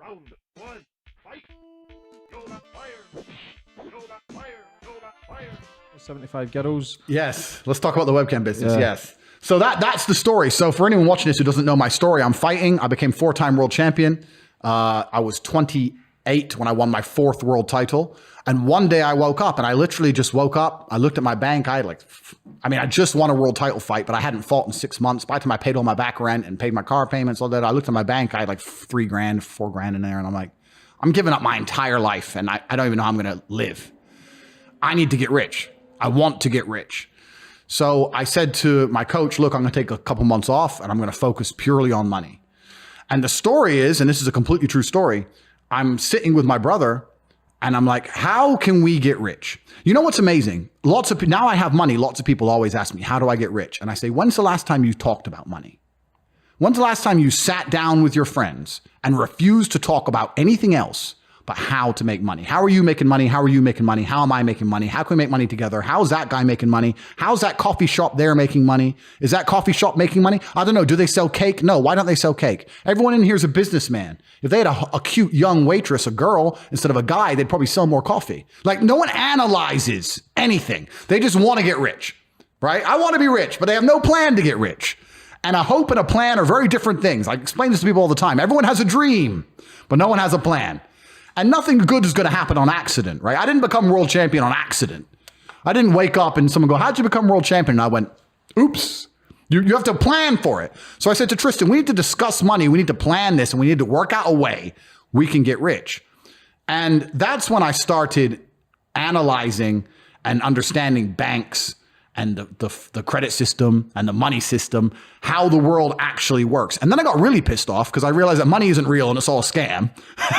Round one, fight! Yoga fire! Yoga fire! Yoga fire! 75 girls. Yes. Let's talk about the webcam business. Yes. So that's the story. So for anyone watching this who doesn't know my story, I'm fighting. I became 4-time world champion. I was 28 when I won my 4th world title. And one day I woke up and I literally just woke up. I looked at my bank. I just won a world title fight, but I hadn't fought in 6 months. By the time I paid all my back rent and paid my car payments, all that, I looked at my bank. I had like $3 grand, $4 grand in there. And I'm like, I'm giving up my entire life and I don't even know how I'm going to live. I need to get rich. I want to get rich. So I said to my coach, look, I'm going to take a couple months off and I'm going to focus purely on money. And the story is, and this is a completely true story, I'm sitting with my brother and I'm like, how can we get rich? You know what's amazing? Now I have money. Lots of people always ask me, how do I get rich? And I say, when's the last time you talked about money? When's the last time you sat down with your friends and refused to talk about anything else but how to make money? How are you making money? How are you making money? How am I making money? How can we make money together? How's that guy making money? How's that coffee shop there making money? Is that coffee shop making money? I don't know. Do they sell cake? No. Why don't they sell cake? Everyone in here is a businessman. If they had a cute young waitress, a girl, instead of a guy, they'd probably sell more coffee. Like no one analyzes anything. They just want to get rich, right? I want to be rich, but they have no plan to get rich. And a hope and a plan are very different things. I explain this to people all the time. Everyone has a dream, but no one has a plan. And nothing good is going to happen on accident, right? I didn't become world champion on accident. I didn't wake up and someone go, how'd you become world champion? And I went, oops, you have to plan for it. So I said to Tristan, we need to discuss money. We need to plan this and we need to work out a way we can get rich. And that's when I started analyzing and understanding banks and the credit system and the money system, how the world actually works. And then I got really pissed off because I realized that money isn't real and it's all a scam.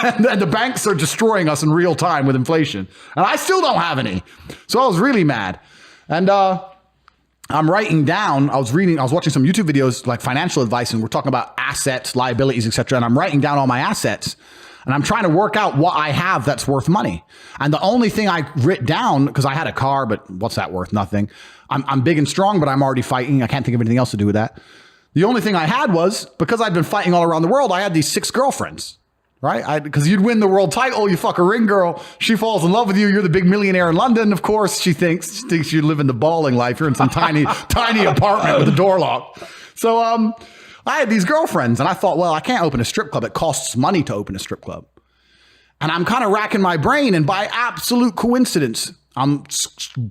And the banks are destroying us in real time with inflation. And I still don't have any. So I was really mad. And I'm writing down, I was watching some YouTube videos like financial advice and we're talking about assets, liabilities, etc. And I'm writing down all my assets. And I'm trying to work out what I have that's worth money. And the only thing I writ down, because I had a car, but what's that worth? Nothing. I'm big and strong, but I'm already fighting. I can't think of anything else to do with that. The only thing I had was, because I'd been fighting all around the world, I had these 6 girlfriends, right? Because you'd win the world title, you fuck a ring girl, she falls in love with you, you're the big millionaire in London, of course, she thinks you live in the balling life, you're in some tiny apartment with a door locked. So I had these girlfriends and I thought, well, I can't open a strip club. It costs money to open a strip club. And I'm kind of racking my brain. And by absolute coincidence, I'm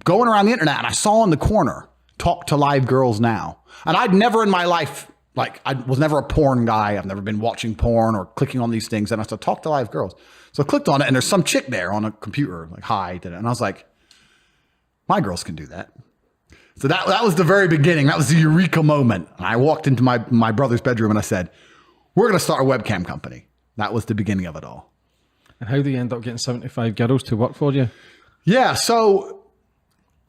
going around the internet and I saw in the corner, talk to live girls now. And I'd never in my life, I was never a porn guy. I've never been watching porn or clicking on these things. And I said, talk to live girls. So I clicked on it and there's some chick there on a computer, like, hi, did it. And I was like, my girls can do that. So that was the very beginning. That was the eureka moment. And I walked into my brother's bedroom and I said, we're going to start a webcam company. That was the beginning of it all. And how do you end up getting 75 girls to work for you? Yeah. So,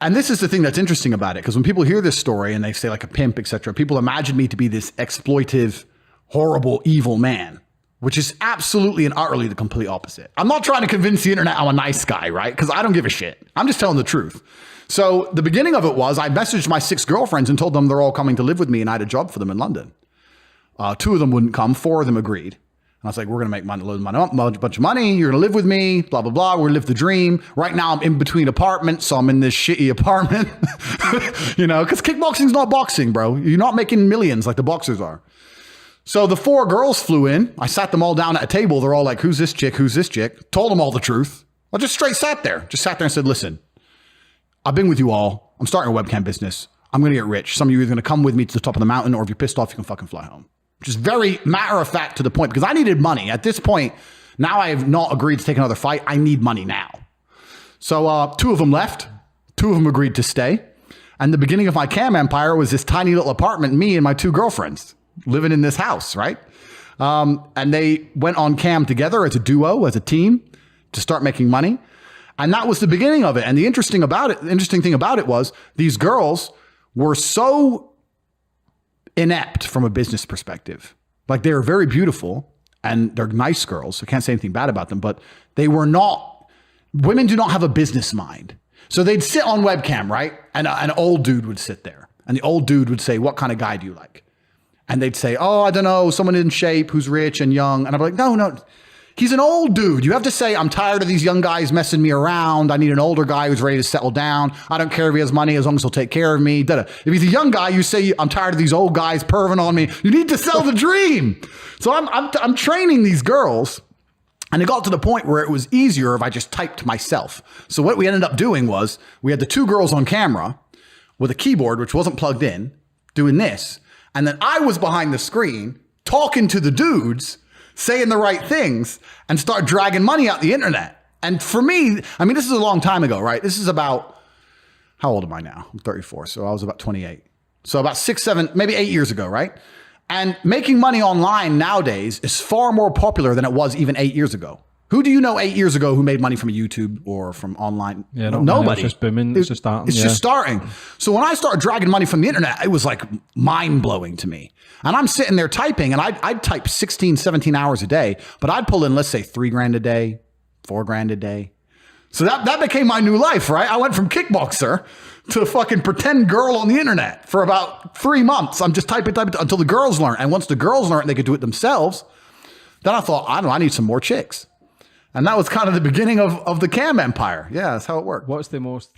and this is the thing that's interesting about it. Because when people hear this story and they say like a pimp, etc., people imagine me to be this exploitive, horrible, evil man, which is absolutely and utterly the complete opposite. I'm not trying to convince the internet I'm a nice guy, right? Because I don't give a shit. I'm just telling the truth. So the beginning of it was I messaged my 6 girlfriends and told them they're all coming to live with me and I had a job for them in London. 2 of them wouldn't come. 4 of them agreed. And I was like, we're going to make money, a bunch of money. You're going to live with me, blah, blah, blah. We're going to live the dream. Right now I'm in between apartments. So I'm in this shitty apartment, because kickboxing's not boxing, bro. You're not making millions like the boxers are. So the 4 girls flew in. I sat them all down at a table. They're all like, who's this chick? Who's this chick? Told them all the truth. I just straight sat there and said, listen, I've been with you all. I'm starting a webcam business. I'm going to get rich. Some of you are going to come with me to the top of the mountain, or if you're pissed off, you can fucking fly home. Just very matter of fact to the point, because I needed money. At this point, now I have not agreed to take another fight. I need money now. So 2 of them left. 2 of them agreed to stay. And the beginning of my cam empire was this tiny little apartment, me and my 2 girlfriends living in this house, right? And they went on cam together as a duo, as a team, to start making money. And that was the beginning of it. And the interesting thing about it was these girls were so inept from a business perspective. Like, they were very beautiful and they're nice girls. So I can't say anything bad about them, but women do not have a business mind. So they'd sit on webcam, right? And an old dude would sit there and the old dude would say, what kind of guy do you like? And they'd say, oh, I don't know, someone in shape who's rich and young. And I'm like, no. He's an old dude. You have to say, I'm tired of these young guys messing me around. I need an older guy who's ready to settle down. I don't care if he has money as long as he'll take care of me. Da-da. If he's a young guy, you say, I'm tired of these old guys perving on me. You need to sell the dream. So I'm training these girls. And it got to the point where it was easier if I just typed myself. So what we ended up doing was we had the two girls on camera with a keyboard, which wasn't plugged in, doing this. And then I was behind the screen talking to the dudes, saying the right things, and start dragging money out the internet. And for me, I mean, this is a long time ago, right? This is about, how old am I now? I'm 34, so I was about 28. So about 6, 7, maybe 8 years ago, right? And making money online nowadays is far more popular than it was even 8 years ago. Who do you know 8 years ago who made money from YouTube or from online? Yeah, nobody. It's just booming. It's just starting. It's just starting. So when I started dragging money from the internet, it was like mind blowing to me. And I'm sitting there typing, and I'd type 16, 17 hours a day, but I'd pull in, let's say, $3,000 a day, $4,000 a day. So that became my new life, right? I went from kickboxer to fucking pretend girl on the internet for about 3 months. I'm just typing until the girls learn. And once the girls learn, they could do it themselves. Then I thought, I don't know, I need some more chicks. And that was kind of the beginning of the cam empire. Yeah, that's how it worked. What's the most...